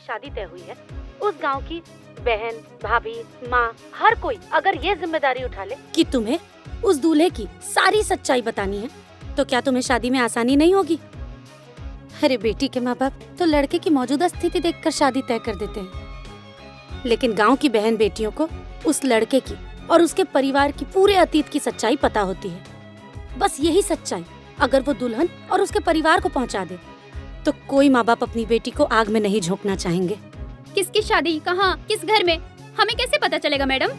शादी तय हुई है, उस गांव की बहन, भाभी, माँ, हर कोई अगर ये जिम्मेदारी उठा ले कि तुम्हें उस दूल्हे की सारी सच्चाई बतानी है, तो क्या तुम्हें शादी में आसानी नहीं होगी? अरे बेटी के माँ बाप तो लड़के की मौजूदा स्थिति देखकर शादी तय कर देते हैं, लेकिन गांव की बहन बेटियों को उस लड़के की और उसके परिवार की पूरे अतीत की सच्चाई पता होती है। बस यही सच्चाई अगर वो दुल्हन और उसके परिवार को पहुंचा दे, तो कोई माँ बाप अपनी बेटी को आग में नहीं झोंकना चाहेंगे। किसकी शादी, कहाँ, किस घर में, हमें कैसे पता चलेगा मैडम?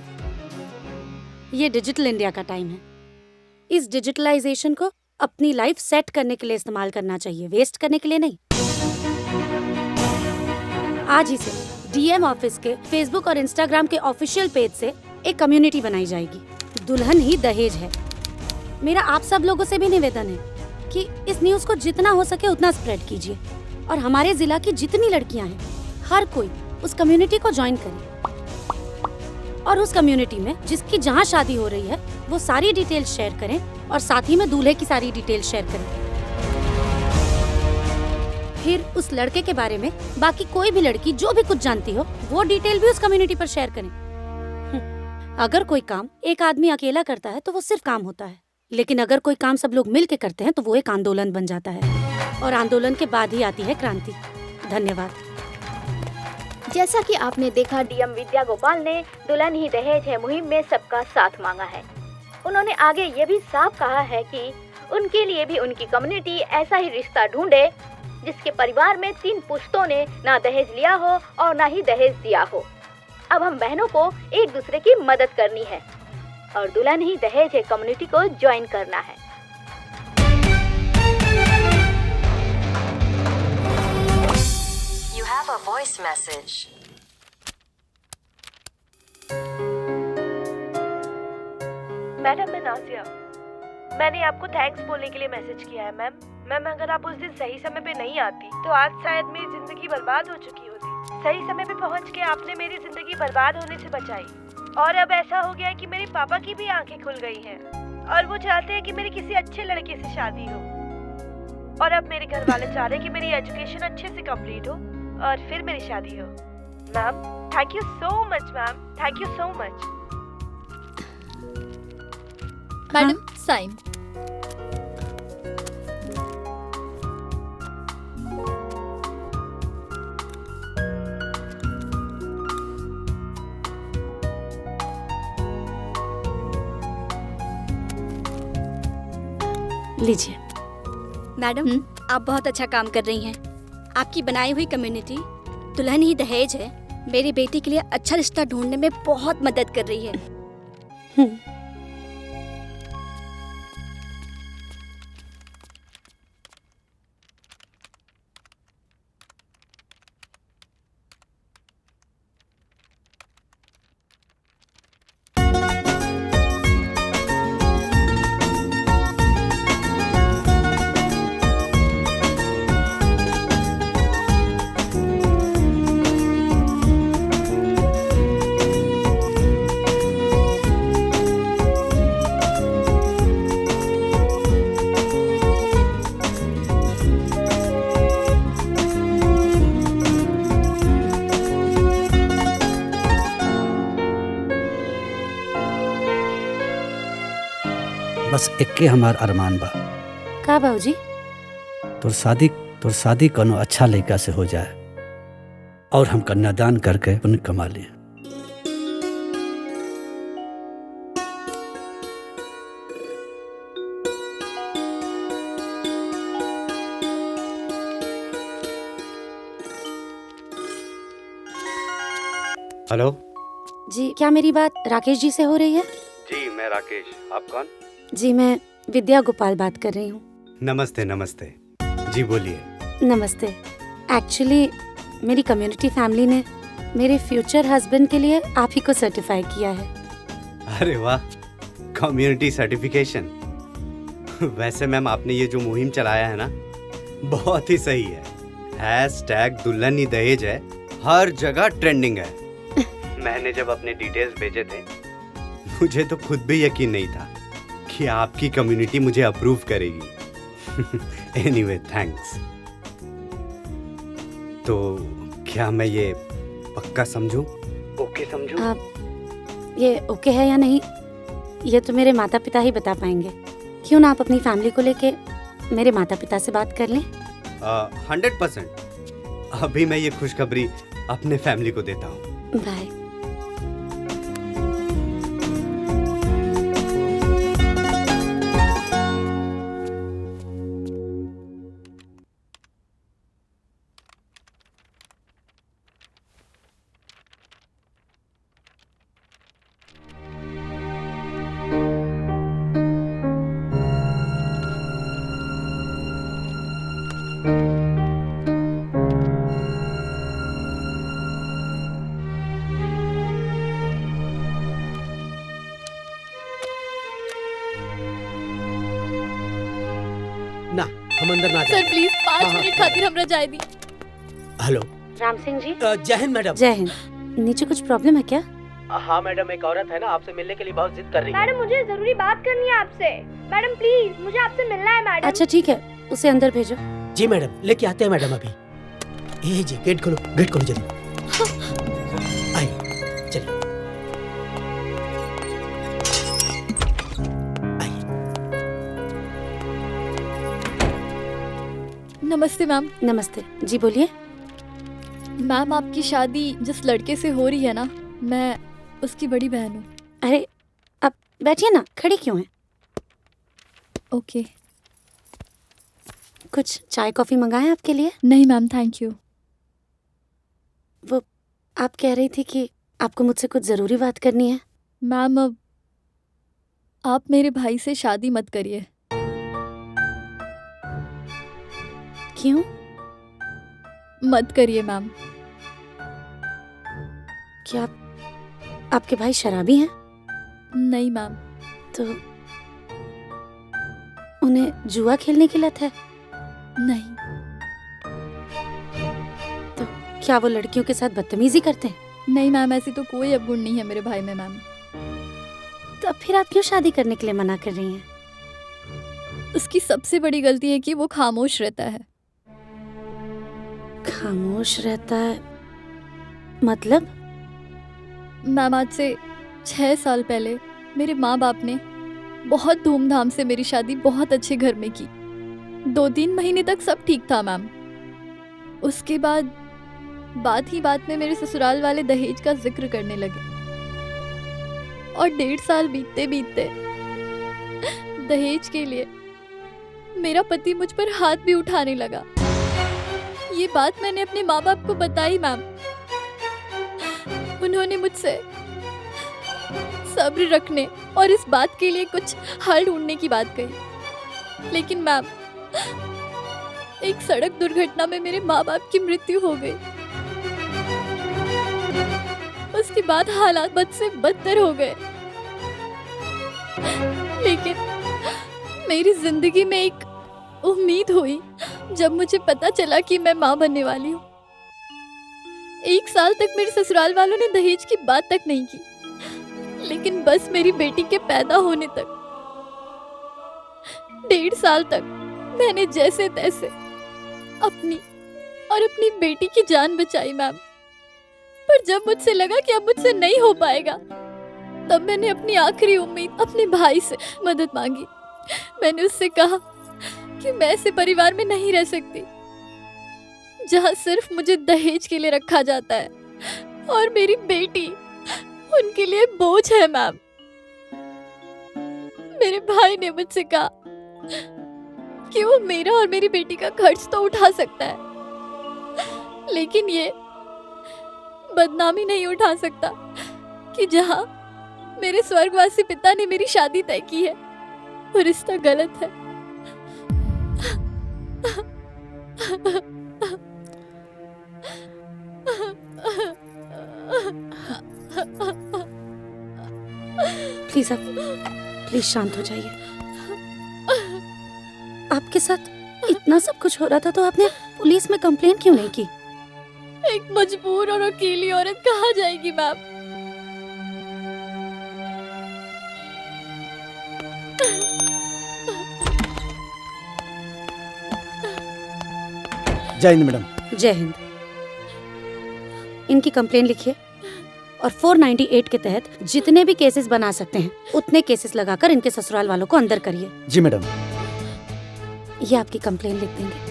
ये डिजिटल इंडिया का टाइम है। इस डिजिटलाइजेशन को अपनी लाइफ सेट करने के लिए इस्तेमाल करना चाहिए, वेस्ट करने के लिए नहीं। आज ही से डीएम ऑफिस के फेसबुक और इंस्टाग्राम के ऑफिशियल पेज से एक कम्युनिटी बनाई जाएगी। दुल्हन ही दहेज है। मेरा आप सब लोगों से भी निवेदन है कि इस न्यूज को जितना हो सके उतना स्प्रेड कीजिए और हमारे जिला की जितनी लड़कियां हैं, हर कोई उस कम्युनिटी को ज्वाइन करे और उस कम्युनिटी में जिसकी जहां शादी हो रही है वो सारी डिटेल्स शेयर करें और साथ ही में दूल्हे की सारी डिटेल्स शेयर करें। फिर उस लड़के के बारे में बाकी कोई भी लड़की जो भी कुछ जानती हो वो डिटेल भी उस कम्युनिटी पर शेयर करें। अगर कोई काम एक आदमी अकेला करता है तो वो सिर्फ काम होता है, लेकिन अगर कोई काम सब लोग मिल के करते हैं तो वो एक आंदोलन बन जाता है और आंदोलन के बाद ही आती है क्रांति। धन्यवाद। जैसा कि आपने देखा, डीएम विद्या गोपाल ने दुल्हन ही दहेज है मुहिम में सबका साथ मांगा है। उन्होंने आगे ये भी साफ कहा है कि उनके लिए भी उनकी कम्युनिटी ऐसा ही रिश्ता ढूंढे जिसके परिवार में 3 पुश्तों ने ना दहेज लिया हो और ना ही दहेज दिया हो। अब हम बहनों को एक दूसरे की मदद करनी है और दुल्हन ही दहेज है कम्युनिटी को ज्वाइन करना है। You have a voice message. Madam, मैं नाजिया। मैंने आपको थैंक्स बोलने के लिए मैसेज किया है मैम। मैम, अगर आप उस दिन सही समय पे नहीं आती तो आज शायद मेरी जिंदगी बर्बाद हो चुकी होती। सही समय पे पहुंच के आपने मेरी जिंदगी बर्बाद होने से बचाई और अब ऐसा हो गया है कि मेरे पापा की भी आंखें खुल गई हैं और वो चाहते हैं कि मेरी किसी अच्छे लड़के से शादी हो और अब मेरे घर वाले चाह रहे हैं कि मेरी एजुकेशन अच्छे से कंप्लीट हो और फिर मेरी शादी हो। Ma'am, thank you so much ma'am, thank you so much. Madam, sign. लीजिए। मैडम, आप बहुत अच्छा काम कर रही हैं। आपकी बनाई हुई कम्युनिटी दुल्हन ही दहेज है मेरी बेटी के लिए अच्छा रिश्ता ढूंढने में बहुत मदद कर रही है। बस एक्के हमार अरमान बा का बाबूजी? तोर शादी कोनो अच्छा लड़का से हो जाए और हम कन्यादान करके पुण्य कमा लें। हेलो जी, क्या मेरी बात राकेश जी से हो रही है? जी, मैं राकेश। आप कौन? जी, मैं विद्या गोपाल बात कर रही हूँ। नमस्ते। नमस्ते जी, बोलिए। नमस्ते। एक्चुअली मेरी कम्युनिटी फैमिली ने मेरे फ्यूचर हस्बैंड के लिए आप ही को सर्टिफाई किया है। अरे वाह, कम्युनिटी सर्टिफिकेशन। वैसे मैम, आपने ये जो मुहिम चलाया है ना, बहुत ही सही है। #दुल्हन ही दहेज है हर जगह ट्रेंडिंग है। मैंने जब अपने डिटेल्स भेजे थे मुझे तो खुद भी यकीन नहीं था कि आपकी कम्युनिटी मुझे अप्रूव करेगी। Anyway, thanks. तो क्या मैं ये पक्का समझूं? ओके समझूं? आप ये ओके है या नहीं ये तो मेरे माता पिता ही बता पाएंगे। क्यों ना आप अपनी फैमिली को लेके मेरे माता पिता से बात कर लें। 100%। अभी मैं ये खुशखबरी अपने फैमिली को देता हूँ। बाय। ना हम अंदर ना सर जाए। प्लीज 5 हाँ, मिनट हाँ। खातिर हमरा जाए दी। हेलो। राम सिंह जी। जय हिंद मैडम। जय हिंद। नीचे कुछ प्रॉब्लम है क्या? हाँ मैडम, एक औरत है ना आपसे मिलने के लिए बहुत जिद कर रही है। मैडम मुझे जरूरी बात करनी है आपसे। मैडम प्लीज मुझे आपसे मिलना है मैडम। अच्छा ठीक है, उसे अंदर भेजो। जी मैडम, लेके आते हैं मैडम अभी। ये जी गेट खोलो, गेट खोलो जल्दी। आइए चलिए आइए। नमस्ते मैम। नमस्ते जी, बोलिए। मैम आपकी शादी जिस लड़के से हो रही है ना, मैं उसकी बड़ी बहन हूँ। अरे आप बैठिए ना, खड़ी क्यों हैं? ओके। कुछ चाय कॉफी मंगाएं आपके लिए? नहीं मैम, थैंक यू। वो आप कह रही थी कि आपको मुझसे कुछ ज़रूरी बात करनी है। मैम अब आप मेरे भाई से शादी मत करिए। क्यों? मत करिए मैम। क्या आपके भाई शराबी हैं? नहीं मैम। तो उन्हें जुआ खेलने की लत है? नहीं। तो क्या वो लड़कियों के साथ बदतमीजी करते हैं? नहीं मैम, ऐसी तो कोई अवगुण नहीं है मेरे भाई में मैम। तो अब फिर आप क्यों शादी करने के लिए मना कर रही हैं? उसकी सबसे बड़ी गलती है कि वो खामोश रहता है। खामोश रहता है मतलब? मैम आज से 6 साल पहले मेरे माँ बाप ने बहुत धूमधाम से मेरी शादी बहुत अच्छे घर में की। 2-3 महीने तक सब ठीक था मैम। उसके बाद बात ही बात में मेरे ससुराल वाले दहेज का जिक्र करने लगे और 1.5 साल बीतते बीतते दहेज के लिए मेरा पति मुझ पर हाथ भी उठाने लगा। ये बात मैंने अपने माँ बाप को बताई मैम। उन्होंने मुझसे सब्र रखने और इस बात के लिए कुछ हल ढूंढने की बात कही, लेकिन मैम एक सड़क दुर्घटना में मेरे माँ बाप की मृत्यु हो गई। उसके बाद हालात बद से बदतर हो गए, लेकिन मेरी जिंदगी में एक उम्मीद हुई जब मुझे पता चला कि मैं माँ बनने वाली हूँ। 1 साल तक मेरे ससुराल वालों ने दहेज की बात तक नहीं की, लेकिन बस मेरी बेटी के पैदा होने तक 1.5 साल तक मैंने जैसे तैसे अपनी और अपनी बेटी की जान बचाई मैम। पर जब मुझसे लगा कि अब मुझसे नहीं हो पाएगा, तब मैंने अपनी आखिरी उम्मीद अपने भाई से मदद मांगी। मैंने उससे कहा कि मैं ऐसे परिवार में नहीं रह सकती जहां सिर्फ मुझे दहेज के लिए रखा जाता है और मेरी बेटी उनके लिए बोझ है मैम। मेरे भाई ने मुझसे कहा कि वो मेरा और मेरी बेटी का खर्च तो उठा सकता है, लेकिन ये बदनामी नहीं उठा सकता कि जहां मेरे स्वर्गवासी पिता ने मेरी शादी तय की है वो रिश्ता गलत है। प्लीज आप प्लीज शांत हो जाइए। आपके साथ इतना सब कुछ हो रहा था तो आपने पुलिस में कंप्लेन क्यों नहीं की? एक मजबूर और अकेली औरत कहाँ जाएगी मैम? जय हिंद मैडम। जय हिंद। इनकी कंप्लेन लिखिए और 498 के तहत जितने भी केसेस बना सकते हैं उतने केसेस लगाकर इनके ससुराल वालों को अंदर करिए। जी मैडम। ये आपकी कंप्लेन लिख देंगे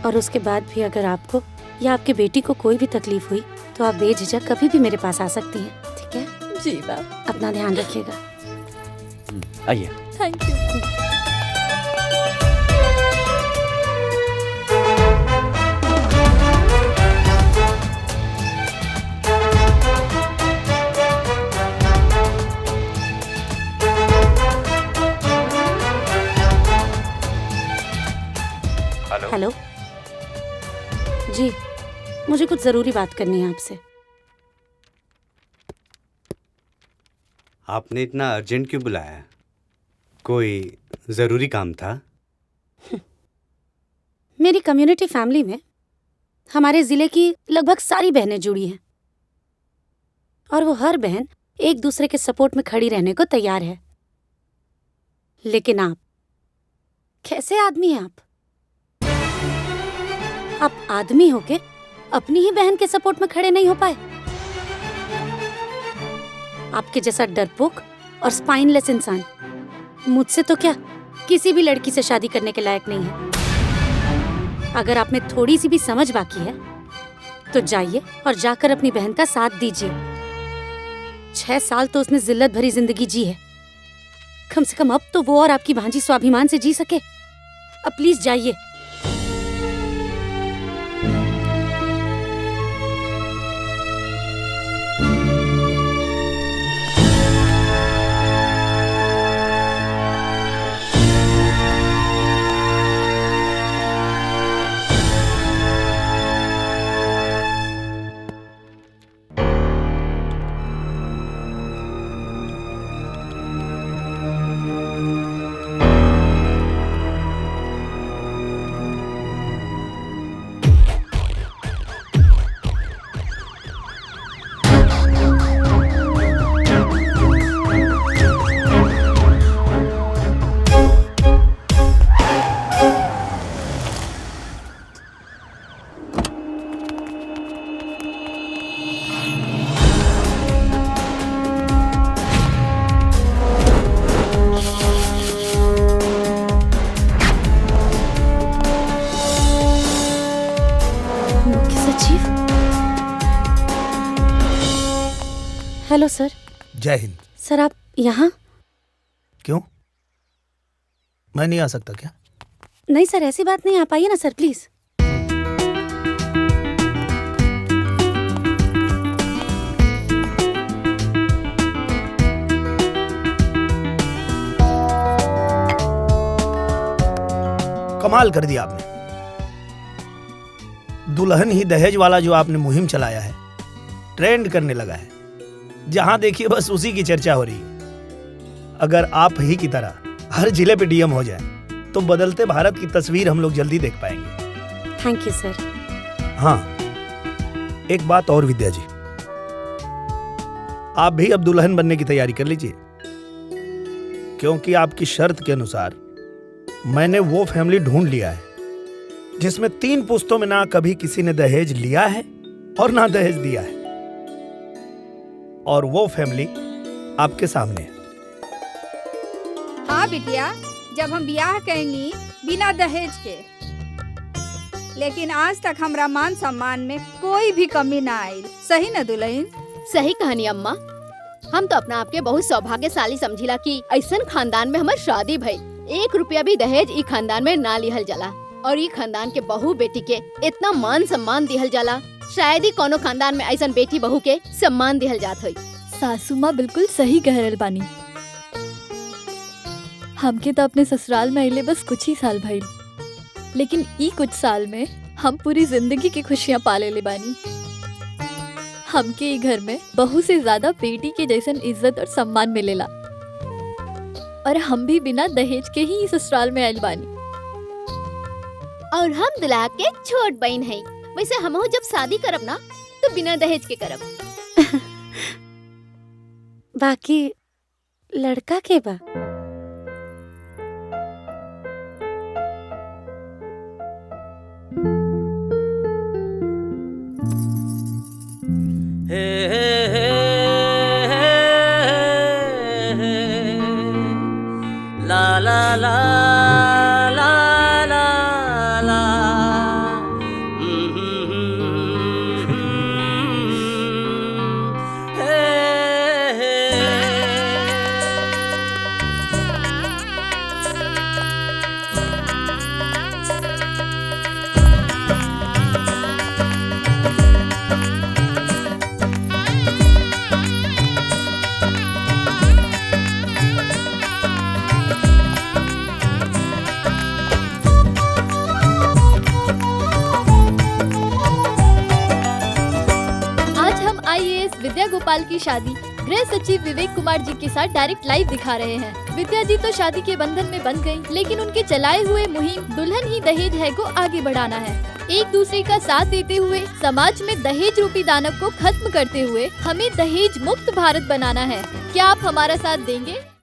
और उसके बाद भी अगर आपको या आपकी बेटी को कोई भी तकलीफ हुई तो आप बेझिझक कभी भी मेरे पास आ सकती हैं, ठीक है? जी मैम। अपना ध्यान रखिएगा। आइए। Thank you. हेलो जी, मुझे कुछ जरूरी बात करनी है आपसे। आपने इतना अर्जेंट क्यों बुलाया? कोई ज़रूरी काम था? मेरी कम्युनिटी फैमिली में हमारे जिले की लगभग सारी बहनें जुड़ी हैं और वो हर बहन एक दूसरे के सपोर्ट में खड़ी रहने को तैयार है। लेकिन आप कैसे आदमी हैं? आप आदमी होके अपनी ही बहन के सपोर्ट में खड़े नहीं हो पाए? आपके जैसा डरपोक और स्पाइनलेस इंसान मुझसे तो क्या किसी भी लड़की से शादी करने के लायक नहीं है। अगर आप में थोड़ी सी भी समझ बाकी है तो जाइए और जाकर अपनी बहन का साथ दीजिए। 6 साल तो उसने जिल्लत भरी जिंदगी जी है, कम से कम अब तो वो और आपकी भांजी स्वाभिमान से जी सके। अब प्लीज जाइए। Hello sir. जय हिंद। सर आप यहाँ? क्यों, मैं नहीं आ सकता क्या? नहीं सर, ऐसी बात नहीं, आप आइए ना सर प्लीज। कमाल कर दिया आपने। दुल्हन ही दहेज वाला जो आपने मुहिम चलाया है ट्रेंड करने लगा है। जहां देखिए बस उसी की चर्चा हो रही है। अगर आप ही की तरह हर जिले पे डीएम हो जाए तो बदलते भारत की तस्वीर हम लोग जल्दी देख पाएंगे। Thank you sir. हाँ, एक बात और विद्या जी, आप भी अब दुल्हन बनने की तैयारी कर लीजिए, क्योंकि आपकी शर्त के अनुसार मैंने वो फैमिली ढूंढ लिया है जिसमें 3 पुश्तों में ना कभी किसी ने दहेज लिया है और ना दहेज दिया है, और वो फैमिली आपके सामने है। हाँ बिटिया, जब हम ब्याह करेंगी बिना दहेज के, लेकिन आज तक हमरा मान सम्मान में कोई भी कमी ना आई। सही न दुल्हन? सही कहानी अम्मा। हम तो अपना आपके बहुत सौभाग्यशाली समझिला कि ऐसन खानदान में हमार शादी भई। 1 रुपया भी दहेज ई खानदान में ना लिहल जाला और ई खानदान के बहू बेटी के इतना मान सम्मान दिहल जाला। शायद ही कोनो खानदान में ऐसन बेटी बहू के सम्मान दिहल जात होई। सासू माँ बिल्कुल सही कह रहल बानी। हमके तो अपने ससुराल में अइले बस कुछ ही साल भइल, लेकिन ई कुछ साल में हम पूरी जिंदगी की खुशियाँ पाले ले बानी। हमके ई घर में बहू से ज्यादा बेटी के जैसन इज्जत और सम्मान मिलेला, और हम भी बिना दहेज के ही ससुराल में आइल बानी। और हम दुल्हा के छोट बहन है। वैसे हमहू जब शादी करब ना तो बिना दहेज के करब। बाकी लड़का के बा? ला ला ला ला IAS विद्या गोपाल की शादी गृह सचिव विवेक कुमार जी के साथ डायरेक्ट लाइव दिखा रहे हैं। विद्या जी तो शादी के बंधन में बंध गयी, लेकिन उनके चलाए हुए मुहिम दुल्हन ही दहेज है को आगे बढ़ाना है। एक दूसरे का साथ देते हुए समाज में दहेज रूपी दानव को खत्म करते हुए हमें दहेज मुक्त भारत बनाना है। क्या आप हमारा साथ देंगे?